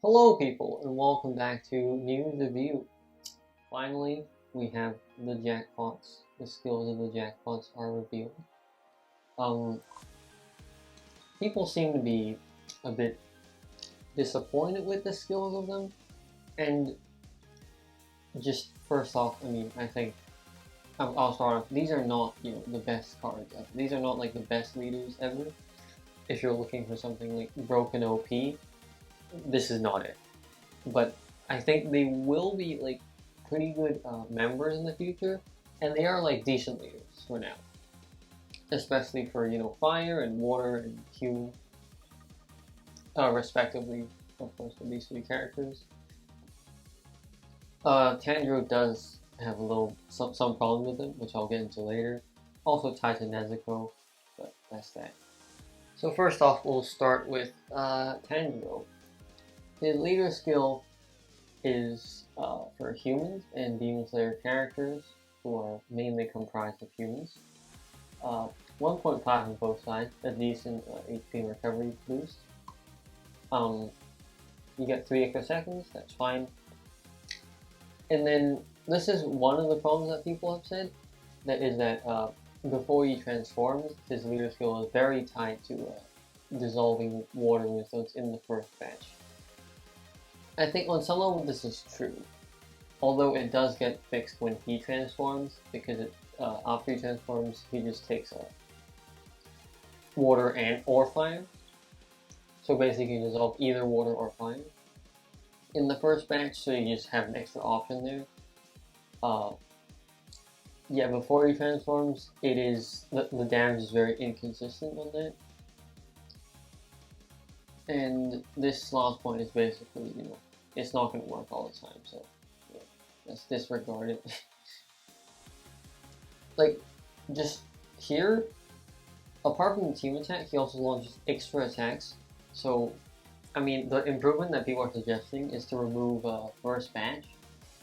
Hello people and welcome back to News Review. Finally, we have the jackpots. The skills of the jackpots are revealed. People seem to be a bit disappointed with the skills of them, and just first off, I think I'll start off. These are not, the best cards ever. These are not like the best leaders ever. If you're looking for something like broken OP, this is not it. But I think they will be like pretty good members in the future, and they are like decent leaders for now, especially for fire and water and human, respectively. Of course, for these three characters. Tanjiro does have some problem with him, which I'll get into later. Also tied to Nezuko, but that's that. So first off, we'll start with Tanjiro. His leader skill is for humans and Demon Slayer characters who are mainly comprised of humans. 1.5 on both sides, a decent HP recovery boost. You get 3 extra seconds, that's fine. And then this is one of the problems that people have said, that is that before he transforms, his leader skill is very tied to dissolving water resistance in the first batch. I think on some level this is true, although it does get fixed when he transforms, because after he transforms he just takes water or fire. So basically you dissolve either water or fire in the first batch, so you just have an extra option there. Yeah, before he transforms, the damage is very inconsistent on that. And this last point is basically, it's not going to work all the time, so yeah, let's disregard it. Like, just here, apart from the team attack, he also launches extra attacks. So, the improvement that people are suggesting is to remove first batch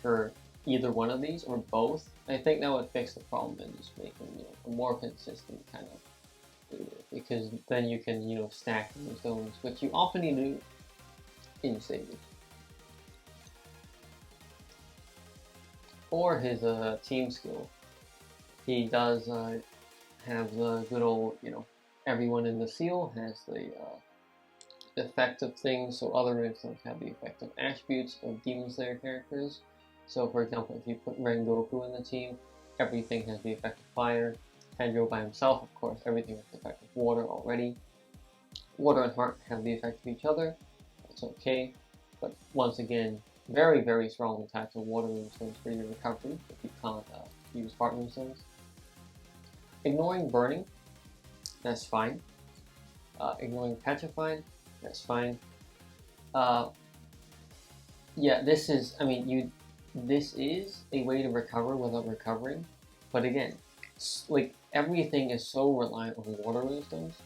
for either one of these or both. I think that would fix the problem and just make him, a more consistent kind of leader, because then you can, stack the zones, which you often need to do in stages. For his team skill, he does have the good old, everyone in the seal has the effect of things, so other instances have the effect of attributes of Demon Slayer characters. So for example, if you put Rengoku in the team, everything has the effect of fire. Tanjiro by himself, of course, everything has the effect of water already. Water and heart have the effect of each other, that's okay, but once again, very, very strongly tied to water resistance for your recovery if you can't use heart resistance. Ignoring burning, that's fine. Ignoring petrified, that's fine. Yeah, this is a way to recover without recovering, but again, like everything is so reliant on water resistance.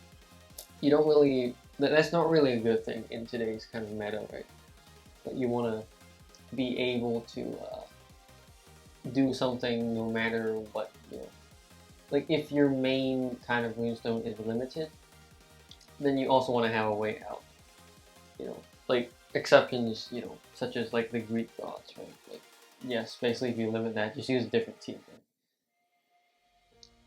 You don't really, that's not really a good thing in today's kind of meta, right? But you want to be able to do something no matter what, like if your main kind of runestone is limited, then you also want to have a way out, like exceptions, such as like the Greek gods, right? Like, yes, basically if you limit that, just use a different team, right?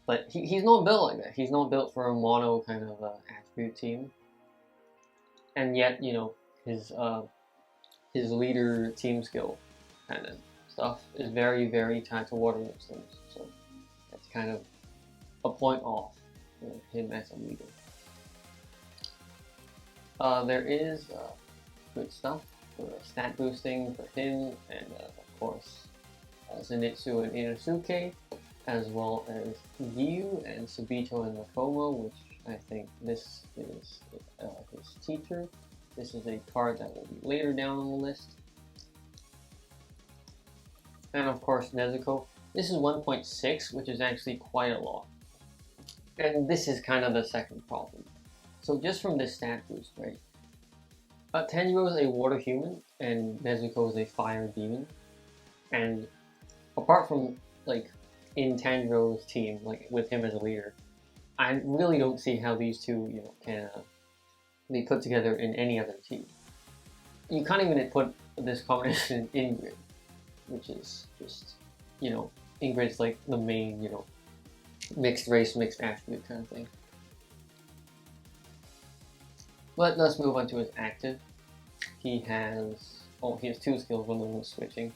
But he's not built like that. He's not built for a mono kind of attribute team, and yet his leader team skill kind of stuff is very, very tied to water resistance, so that's kind of a point off him as a leader. There is good stuff for stat boosting for him, and of course Zenitsu and Inosuke, as well as Giyu and Subito and Nakoma, which I think this is his teacher. This is a card that will be later down on the list. And of course Nezuko. This is 1.6, which is actually quite a lot. And this is kind of the second problem. So just from this stat boost, right? Tanjiro is a water human, and Nezuko is a fire demon. And apart from, like, in Tanjiro's team, like, with him as a leader, I really don't see how these two, can be put together in any other team. you can't even put this combination in Ingrid, which is just, you know, Ingrid's like the main, you know, mixed race, mixed attribute kind of thing. But let's move on to his active. He has two skills, one of them is switching.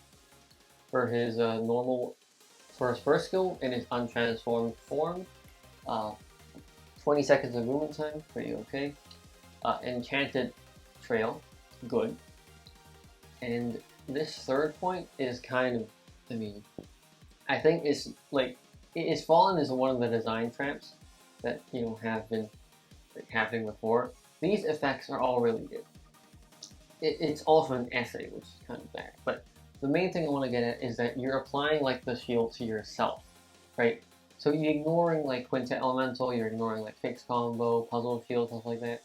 For his for his first skill in his untransformed form, 20 seconds of movement time, pretty okay. Enchanted Trail, good. And this third point is kind of, I mean, I think it's like, it's fallen as one of the design traps that, you know, have been like, happening before. These effects are all really good. It's also an essay, which is kind of bad, but the main thing I want to get at is that you're applying like the shield to yourself, right? So you're ignoring like Quintet Elemental, you're ignoring like Fixed Combo, Puzzle Shield, stuff like that.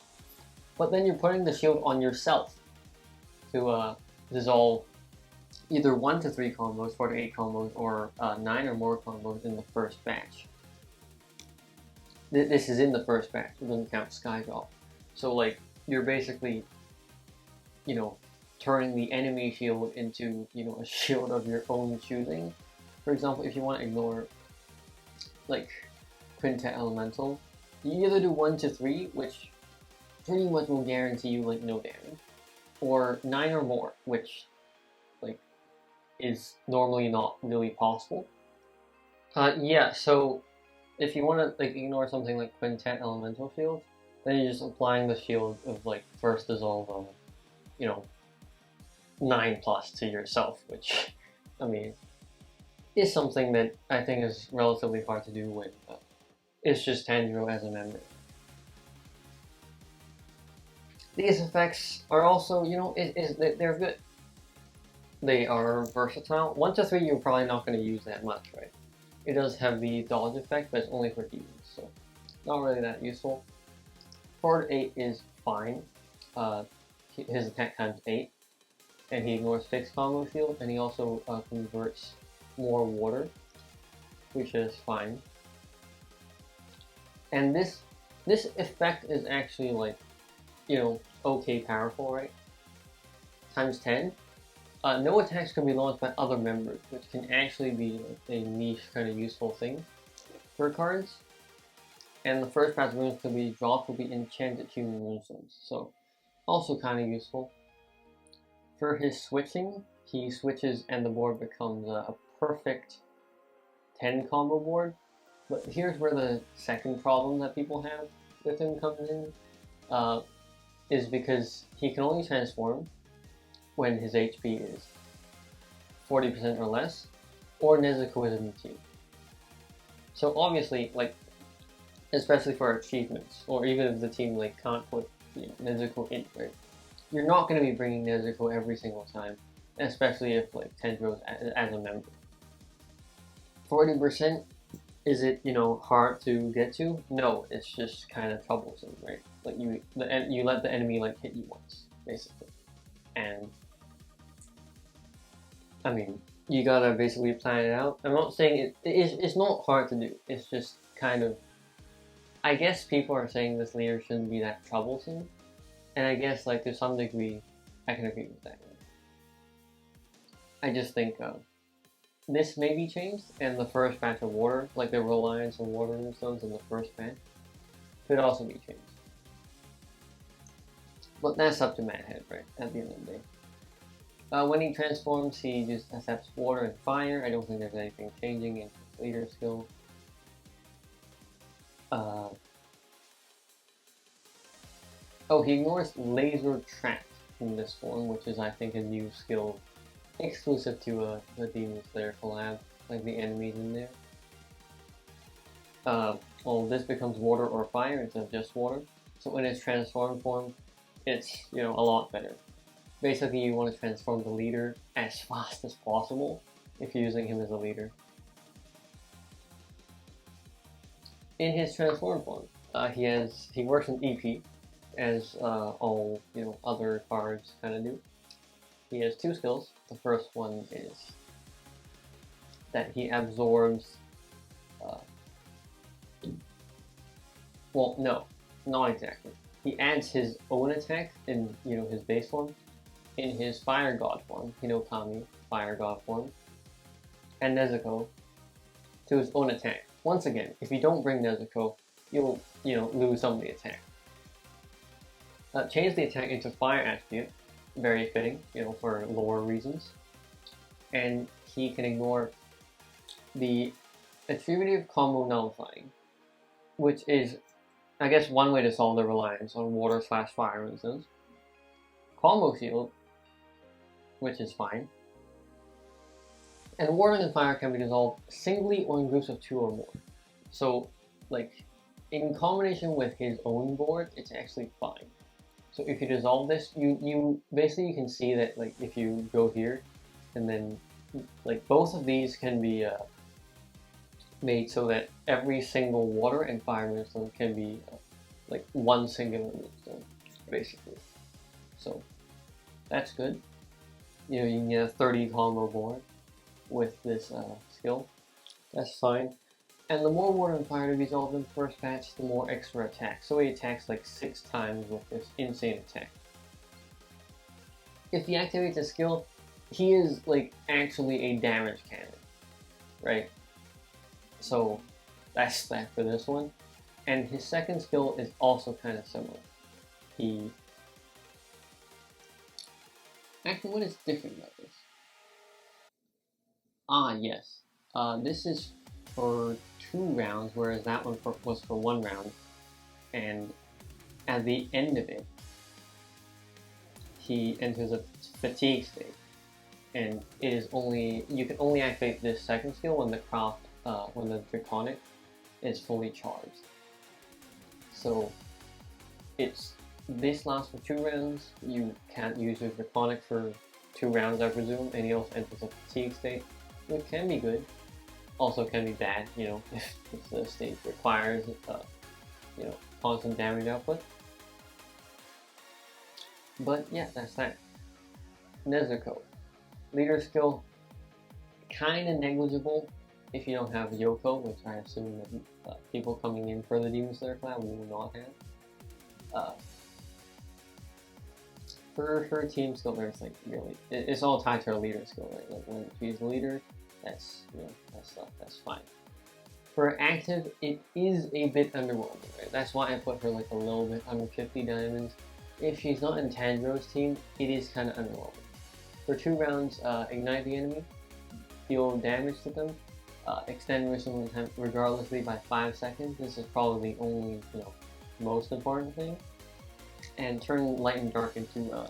But then you're putting the shield on yourself to dissolve either 1 to 3 combos, 4 to 8 combos, or 9 or more combos in the first batch. This is in the first batch, it doesn't count Skydrop. So like, you're basically, you know, turning the enemy shield into, you know, a shield of your own choosing. For example, if you want to ignore like Quintet Elemental, you either do 1 to 3, which pretty much will guarantee you like no damage, or 9 or more, which like is normally not really possible. Yeah, so if you want to like ignore something like Quintet Elemental shield, then you're just applying the shield of like first dissolve of, you know, 9+ to yourself, which, I mean, is something that I think is relatively hard to do when it's just Tanjiro as a member. These effects are also, you know, they're good. They are versatile. 1 to 3 you're probably not going to use that much, right? It does have the dodge effect, but it's only for heals, so not really that useful. 4 to 8 is fine. His attack time's 8. And he ignores fixed combo shield, and he also converts more water, which is fine. And this effect is actually like, you know, okay powerful, right? Times 10. No attacks can be launched by other members, which can actually be like, a niche kind of useful thing for cards. And the first batch of runes to be dropped will be enchanted human runestones, so also kind of useful. For his switching, he switches and the board becomes a perfect 10 combo board. But here's where the second problem that people have with him comes in, is because he can only transform when his HP is 40% or less, or Nezuko is in the team. So obviously, like, especially for achievements, or even if the team like can't put, you know, Nezuko in, right? You're not going to be bringing Nezuko every single time, especially if like Tanjiro's as a member. 40%, is it, you know, hard to get to? No, it's just kind of troublesome, right? Like you let the enemy like hit you once, basically, and I mean, you gotta basically plan it out. I'm not saying it's not hard to do. It's just kind of, I guess people are saying this leader shouldn't be that troublesome. And I guess, like, to some degree, I can agree with that. I just think this may be changed, and the first batch of water, like the reliance on water runestones in the first batch, could also be changed. But that's up to Madhead, right, at the end of the day. When he transforms, he just accepts water and fire. I don't think there's anything changing in his leader skill. Oh, he ignores Laser Trap in this form, which is, I think, a new skill exclusive to the Demon Slayer collab, like the enemies in there. Well, this becomes water or fire instead of just water. So in its transformed form, it's, you know, a lot better. Basically, you want to transform the leader as fast as possible if you're using him as a leader. In his transformed form, he works in EP, as all, you know, other cards kind of do. He has 2 skills. The first one is that he absorbs. Well, no, not exactly. He adds his own attack in, you know, his base form, in his fire god form, Hinokami, fire god form, and Nezuko to his own attack. Once again, if you don't bring Nezuko, you'll, lose some of the attack. Change the attack into fire attribute, very fitting, for lore reasons. And he can ignore the attributive combo nullifying, which is, I guess, one way to solve the reliance on water/fire resistance. Combo shield, which is fine. And water and fire can be dissolved singly or in groups of 2 or more. So, like, in combination with his own board, it's actually fine. So if you dissolve this, you basically can see that, like, if you go here, and then, like, both of these can be made so that every single water and fire moonstone can be like one singular moonstone, basically. So that's good. You can get a 30 combo board with this skill. That's fine. And the more water and fire to be dissolved in the first patch, the more extra attack. So he attacks like 6 times with this insane attack. If he activates a skill, he is like actually a damage cannon, right? So that's that for this one. And his second skill is also kind of similar. Actually, what is different about this? Ah, yes. This is for 2 rounds, whereas that one was for 1 round. And at the end of it, he enters a fatigue state. And it is you can only activate this second skill when when the Draconic is fully charged. So this lasts for 2 rounds. You can't use your Draconic for 2 rounds, I presume, and he also enters a fatigue state, which can be good. Also can be bad, if the state requires constant damage output. But yeah, that's that. Nezuko. Leader skill, kinda negligible if you don't have Yoko, which I assume that people coming in for the Demon Slayer collab will not have. For her team skill, there's like really, it's all tied to her leader skill, right? Like when she's the leader, that's that's fine. For active, it is a bit underwhelming, right? That's why I put her like a little bit under 50 diamonds. If she's not in Tanjiro's team, it is kind of underwhelming. For 2 rounds, ignite the enemy, deal damage to them, extend whistle time regardlessly by 5 seconds. This is probably the only, most important thing. And turn light and dark into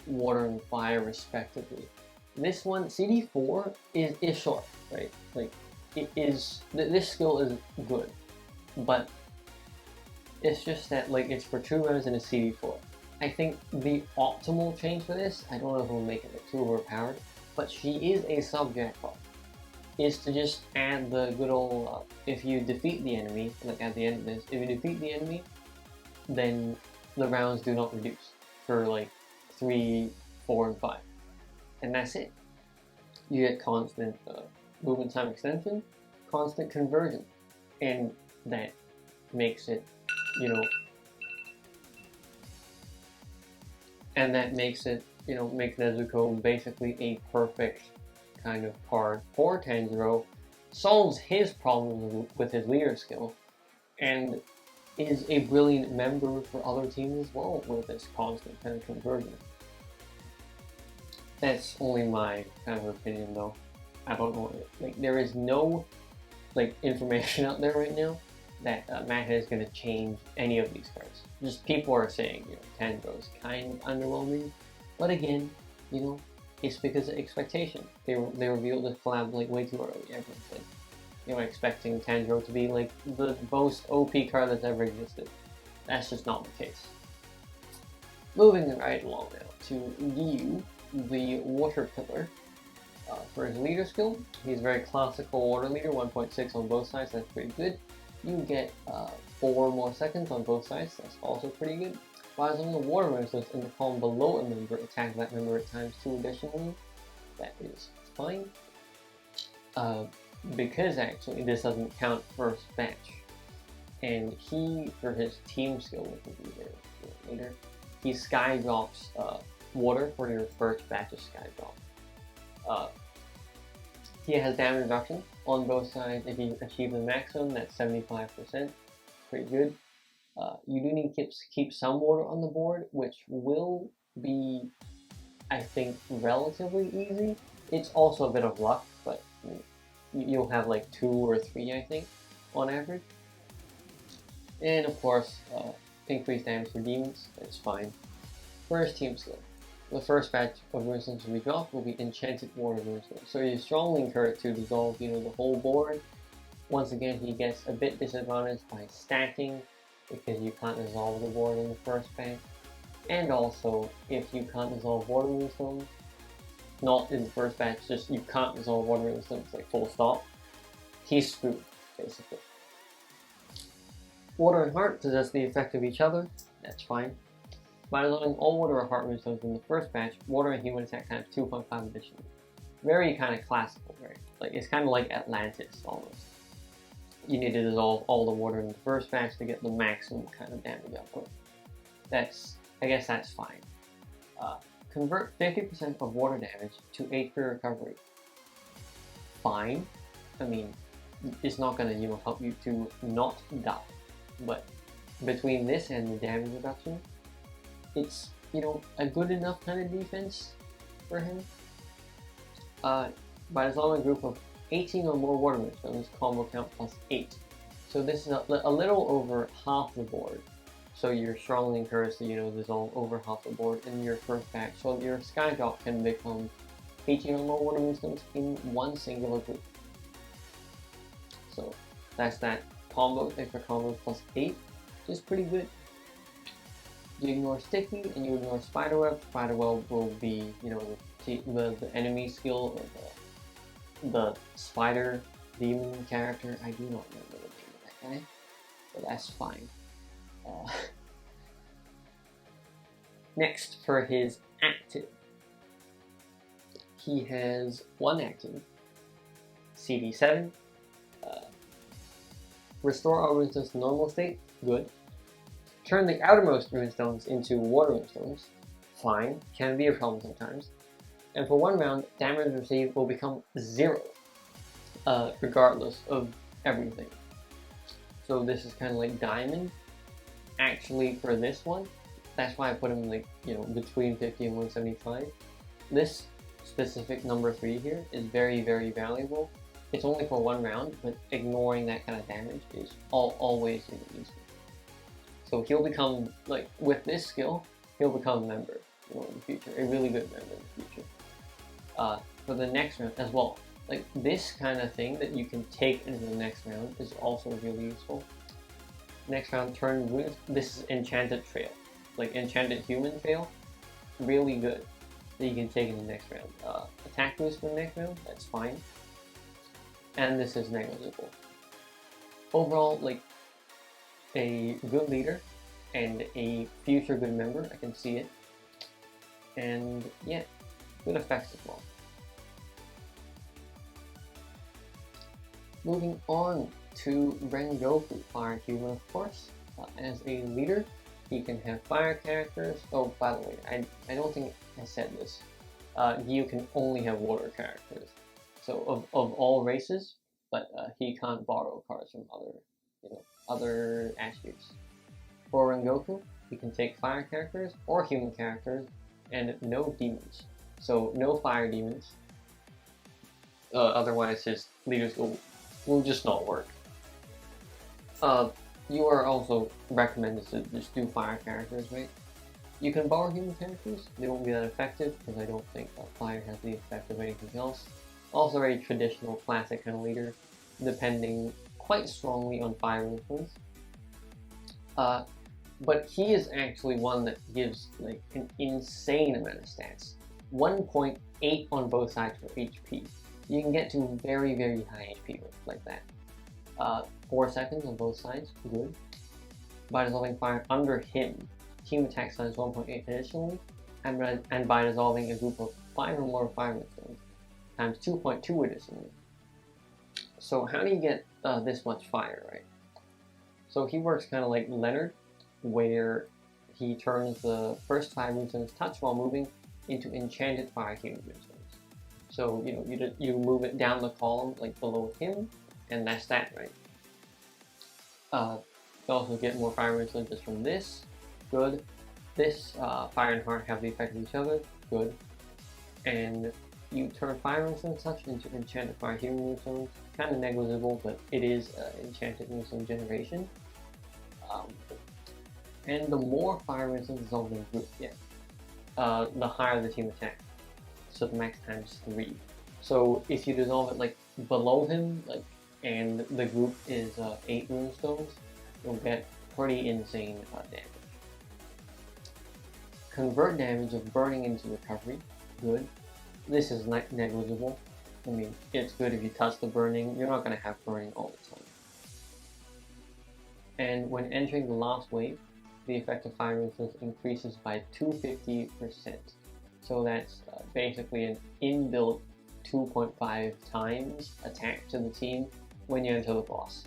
water and fire respectively. This one, CD4 is short, right? Like this skill is good, but it's just that like it's for 2 rounds and a CD4. I think the optimal change for this, I don't know if we'll make it too overpowered, but she is a sub-jackpot, is to just add the good old, if you defeat the enemy, like at the end of this, if you defeat the enemy, then the rounds do not reduce for like 3, 4, and 5. And that's it. You get constant movement time extension, constant conversion, and that makes it, makes Nezuko basically a perfect kind of card for Tanjiro, solves his problems with his leader skill, and is a brilliant member for other teams as well with this constant kind of conversion. That's only my kind of opinion though. I don't know, like there is no information out there right now that Matt is going to change any of these cards. Just people are saying, Tanjiro is kind of underwhelming, but again, it's because of expectation. They revealed this collab way too early. Everyone said, expecting Tanjiro to be like the most OP card that's ever existed. That's just not the case. Moving right along now to Giyu, the water pillar. For his leader skill, he's very classical water leader, 1.6 on both sides, that's pretty good. You get 4 more seconds on both sides, that's also pretty good. While on the water resistance in the column below a member, attack that member at times 2 additionally, that is fine. Because actually this doesn't count first batch. And he, for his team skill, which would be there later, he sky drops water for your first batch of Sky Drop. He has damage reduction on both sides. If you achieve the maximum, that's 75%. Pretty good. You do need to keep some water on the board, which will be, I think, relatively easy. It's also a bit of luck, but you'll have like 2 or 3, I think, on average. And of course, increased damage for demons, that's fine. First team skill. The first batch of runestones to be dropped will be Enchanted Water runestones. So you're strongly encouraged to dissolve, the whole board. Once again, he gets a bit disadvantaged by stacking, because you can't dissolve the board in the first batch. And also, if you can't dissolve water runestones, not in the first batch, just you can't dissolve water runestones, like full stop, he's screwed, basically. Water and Heart possess the effect of each other, that's fine. By dissolving all Water or Heart runestones in the first batch, Water and Human attack have 2.5 additional. Very kind of classical, right? Like, it's kind of like Atlantis, almost. You need to dissolve all the water in the first batch to get the maximum kind of damage output. I guess that's fine. Convert 50% of water damage to HP recovery. Fine. I mean, it's not gonna help you to not die. But between this and the damage reduction, it's a good enough kind of defense for him. By dissolving a group of 18 or more water runestones, combo count +8. So this is a little over half the board. So you're strongly encouraged to dissolve over half the board in your first batch, so your Sky Drop can become 18 or more water runestones in one singular group. So that's that combo, extra combo +8, which is pretty good. You ignore Sticky and you ignore Spiderweb. Spiderweb will be the enemy skill, or the spider demon character. I do not remember the name of that guy, but that's fine. Next, for his active, he has one active, CD7. Restore all runestones to normal state, good. Turn the outermost runestones into water runestones, fine, can be a problem sometimes. And for 1 round, damage received will become 0, regardless of everything. So this is kind of like Diamond. Actually, for this one, that's why I put him between 50 and 175. This specific number 3 here is very, very valuable. It's only for 1 round, but ignoring that kind of damage is always useful. So he'll become, with this skill, he'll become a member in the future, a really good member in the future. For the next round as well, this kind of thing that you can take into the next round is also really useful. Next round, turn runes. This is Enchanted Trail, Enchanted Human Trail, really good that you can take in the next round. Attack boost for the next round, that's fine. And this is negligible. Overall, a good leader and a future good member, I can see it. And yeah, good effects as well. Moving on to Rengoku, Fire Human, of course. As a leader, he can have fire characters. Oh, by the way, I don't think I said this. Giyu can only have water characters. So of all races, but he can't borrow cards from other attributes. For Rengoku, he can take fire characters or human characters, and no demons. So no fire demons. Otherwise, his leader skill will just not work. You are also recommended to just do fire characters, right? You can borrow human characters. They won't be that effective because I don't think fire has the effect of anything else. Also a traditional classic kind of leader, depending quite strongly on fire influence. But he is actually one that gives an insane amount of stats. 1.8 on both sides for HP. You can get to very, very high HP like that. 4 seconds on both sides, good. By dissolving fire under him, team attack size 1.8 additionally, and by dissolving a group of 5 or more fire stones, times 2.2 additionally. So how do you get this much fire, right? So he works kind of like Leonard, where he turns the first 5 runestones touch while moving into enchanted fire human moonstones. So you move it down the column like below him, and that's that, right? You also get more fire moonstones just from this. Good. This fire and heart have the effect of each other. Good. And you turn fire moonstone such into enchanted fire human moonstones. Kind of negligible, but it is enchanted moonstone generation. And the more fire moonstones dissolve in the group get, the higher the team attack. So the max times 3. So if you dissolve it like below him, like, and the group is 8 moonstones, you'll get pretty insane damage. Convert damage of burning into recovery. Good. This is negligible. I mean, it's good if you touch the burning. You're not going to have burning all the time. And when entering the last wave, the effect of fire moonstones increases by 250%. So that's basically an inbuilt 2.5 times attack to the team when you enter the boss.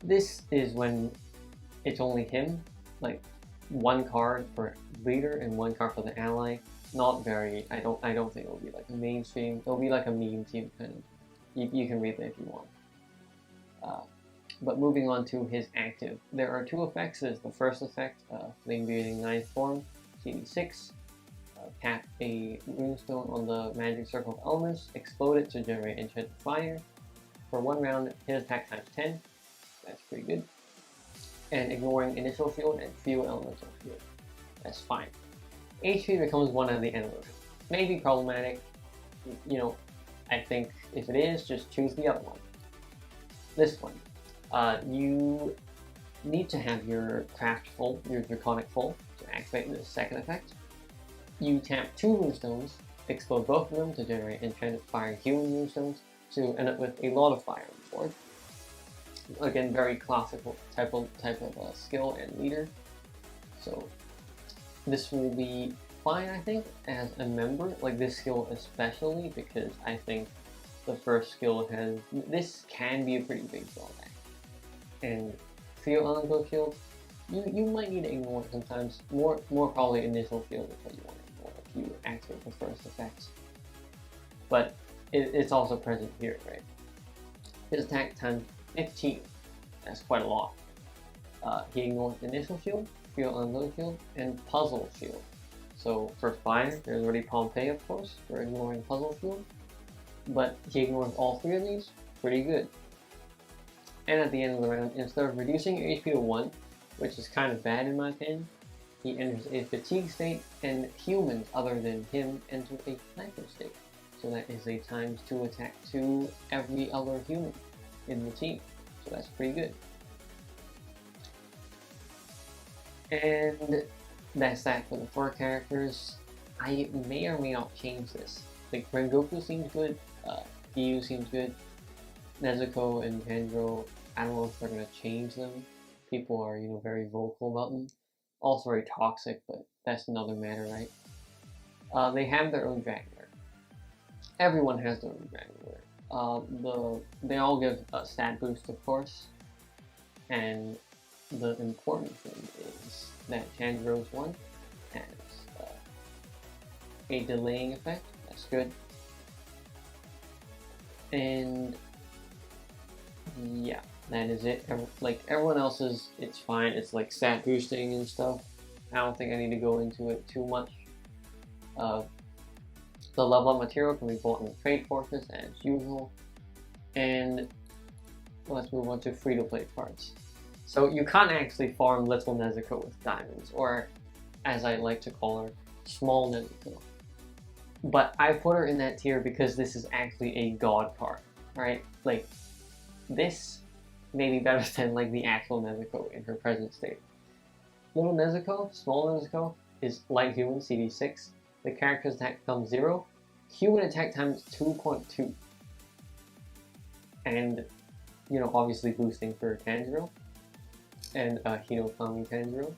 This is when it's only him, like 1 card for leader and 1 card for the ally. Not very, I don't think it'll be like a mainstream. It'll be like a meme team kind of. You can read it if you want. But moving on to his active, there are 2 effects. There's the first effect, Flame Breathing 9th form, CD6. Tap a runestone on the magic circle of elements, explode it to generate enchanted fire. For 1 round, hit attack times 10. That's pretty good. And ignoring initial shield and few elemental shield. That's fine. HP becomes 1 at the end of the round. Maybe problematic. I think if it is, just choose the other one. This one. You need to have your craft full, your draconic full, to activate the second effect. You tap 2 runestones, explode both of them to generate enchanted fire human runestones to end up with a lot of fire on the board. Again, very classical type of skill and leader. So this will be fine, I think, as a member. Like this skill especially, because I think the first skill has this can be a pretty big drawback. And field elemental shield, you might need to ignore it sometimes. More probably initial shield is what you want to ignore if you activate the first effect. But it's also present here, right? His attack times 15. That's quite a lot. He ignores initial shield, field elemental shield, and puzzle shield. So for fire, there's already Pompeii, of course, for ignoring puzzle shield. But he ignores all 3 of these. Pretty good. And at the end of the round, instead of reducing your HP to 1, which is kind of bad in my opinion, he enters a fatigue state, and humans other than him enter a sniper state. So that is a ×2 attack to every other human in the team. So that's pretty good. And that's that for the 4 characters. I may or may not change this. Like Rengoku seems good, Giyu seems good, Nezuko and Tanjiro, I don't know if they're going to change them. People are, very vocal about them. Also very toxic, but that's another matter, right? They have their own Dragonware. Everyone has their own Dragonware. They all give a stat boost, of course. And the important thing is that Tanjiro's one has a delaying effect. That's good. And yeah, that is it. Like everyone else's, it's fine. It's like stat boosting and stuff. I don't think I need to go into it too much. The level up material can be bought in the trade fortress as usual. And let's move on to free-to-play parts. So you can't actually farm Little Nezuko with diamonds, or as I like to call her, Small Nezuko. But I put her in that tier because this is actually a god card, right? Like, this may be better than like the actual Nezuko in her present state. Little Nezuko, Small Nezuko, is light human, CD6. The character's attack becomes 0. Human attack times 2.2. And, obviously boosting for Tanjiro. And Hinokami Tanjiro.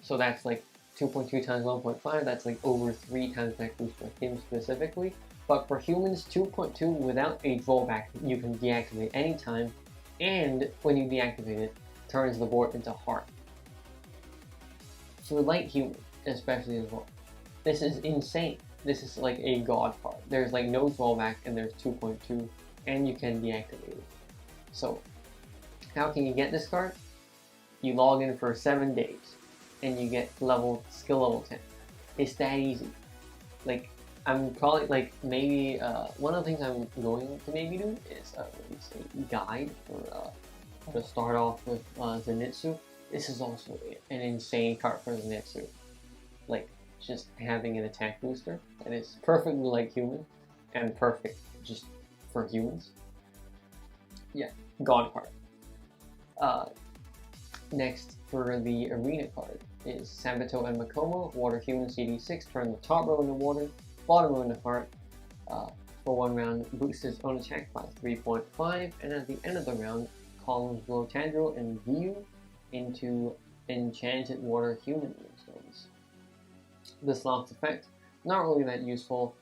So that's like 2.2 times 1.5, that's like over 3 times attack boost for him specifically. But for humans, 2.2 without a drawback, you can deactivate anytime, and when you deactivate it, turns the board into heart. For light human, especially as well. This is insane. This is like a god card. There's like no drawback, and there's 2.2, and you can deactivate it. So, how can you get this card? You log in for 7 days, and you get skill level 10. It's that easy. Like, I'm probably like maybe one of the things I'm going to maybe do is release a guide for how to start off with Zenitsu. This is also an insane card for Zenitsu. Like, just having an attack booster that is perfectly like human and perfect just for humans. Yeah, god card. Next for the arena card is Sabato and Makomo, water human CD6, turn the top row into water, bottom row into heart. For 1 round, boosts his own attack by 3.5, and at the end of the round, columns below Tanjiro and Giyu into enchanted water human moonstones. This last effect, not really that useful.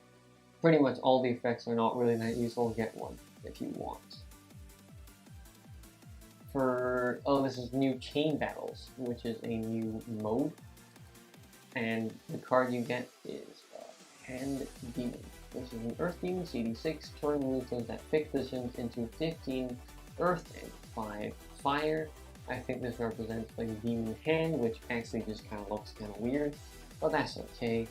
Pretty much all the effects are not really that useful. Get one if you want. This is new chain battles, which is a new mode, and the card you get is Hand Demon. This is an Earth Demon CD6, turn moonstones that fix positions into 15 Earth and 5 Fire. I think this represents like Demon Hand, which actually just kind of looks kind of weird, but that's okay.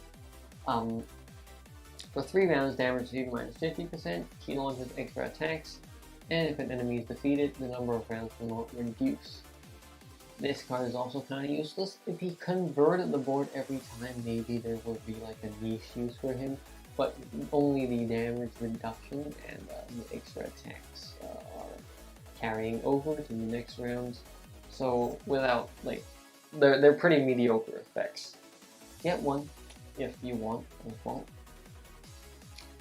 For 3 rounds, damage received minus 50%, he launches extra attacks, and if an enemy is defeated, the number of rounds will not reduce. This card is also kind of useless. If he converted the board every time, maybe there would be like a niche use for him, but only the damage reduction and the extra attacks are carrying over to the next rounds. So without like, they're pretty mediocre effects. Get one if you want as well.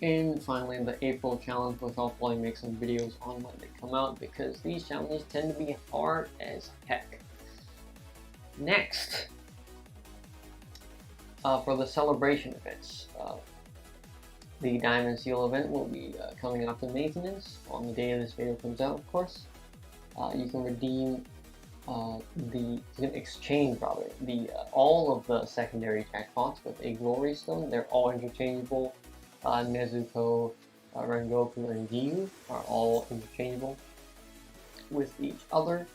And finally, the April challenge, which I'll probably make some videos on when they come out, because these challenges tend to be hard as heck. Next, for the celebration events, the Diamond Seal event will be coming up to maintenance on the day this video comes out, of course. You can redeem you can exchange all of the secondary jackpots with a glory stone. They're all interchangeable. Nezuko, Rengoku, and Giyu are all interchangeable with each other.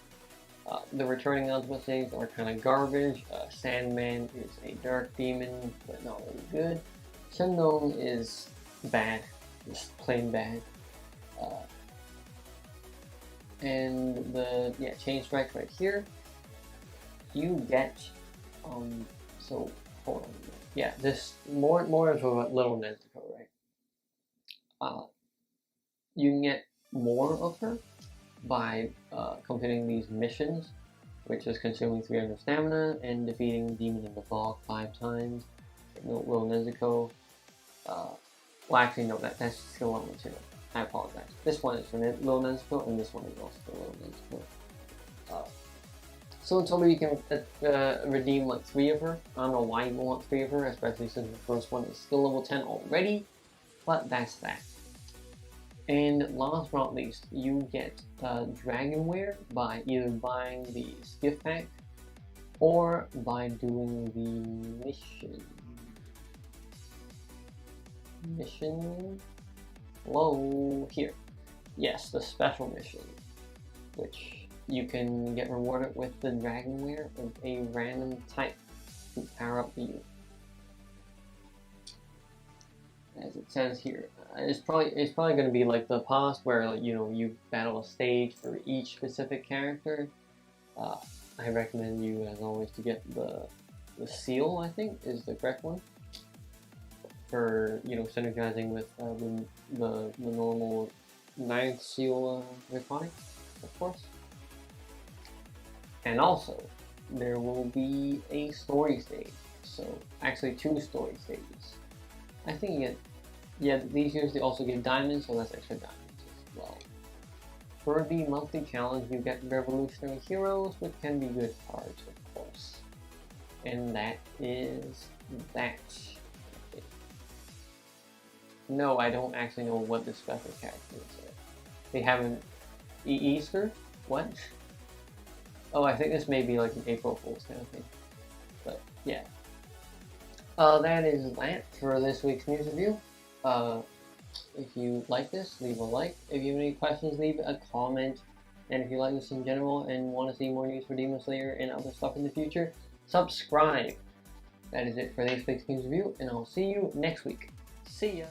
The returning ultimates are kind of garbage. Sandman is a dark demon, but not really good. Sundong is bad, just plain bad. And the chain strike right here, you get so hold on. Yeah, this more of a little Nezuko, right? You can get more of her by completing these missions, which is consuming 300 stamina and defeating the demon in the fog 5 times. Little Nezuko. Well, actually, no, that's skill level 2. I apologize. This one is for Little Nezuko, and this one is also for Little Nezuko. So in total, you can redeem like 3 of her. I don't know why you want 3 of her, especially since the first one is skill level 10 already, but that's that. And last but not least, you get Dragonware by either buying the Skiff Pack or by doing the mission. Hello, here. Yes, the special mission, which you can get rewarded with the Dragonware of a random type to power up the unit. As it says here, it's probably going to be like the past where, like, you battle a stage for each specific character. I recommend you, as always, to get the seal. I think is the correct one for synergizing with the normal 9th seal iconic, of course. And also, there will be a story stage. So actually 2 story stages. I think these years they also get diamonds, so that's extra diamonds as well. For the monthly challenge, you get Revolutionary Heroes, which can be good cards, of course. And that is that. No, I don't actually know what the special character is. They haven't... Easter? What? Oh, I think this may be like an April Fool's kind of thing. But, yeah. That is that for this week's news review. If you like this, leave a like. If you have any questions, leave a comment. And if you like this in general and want to see more news for Demon Slayer and other stuff in the future, subscribe. That is it for this week's news review, and I'll see you next week. See ya!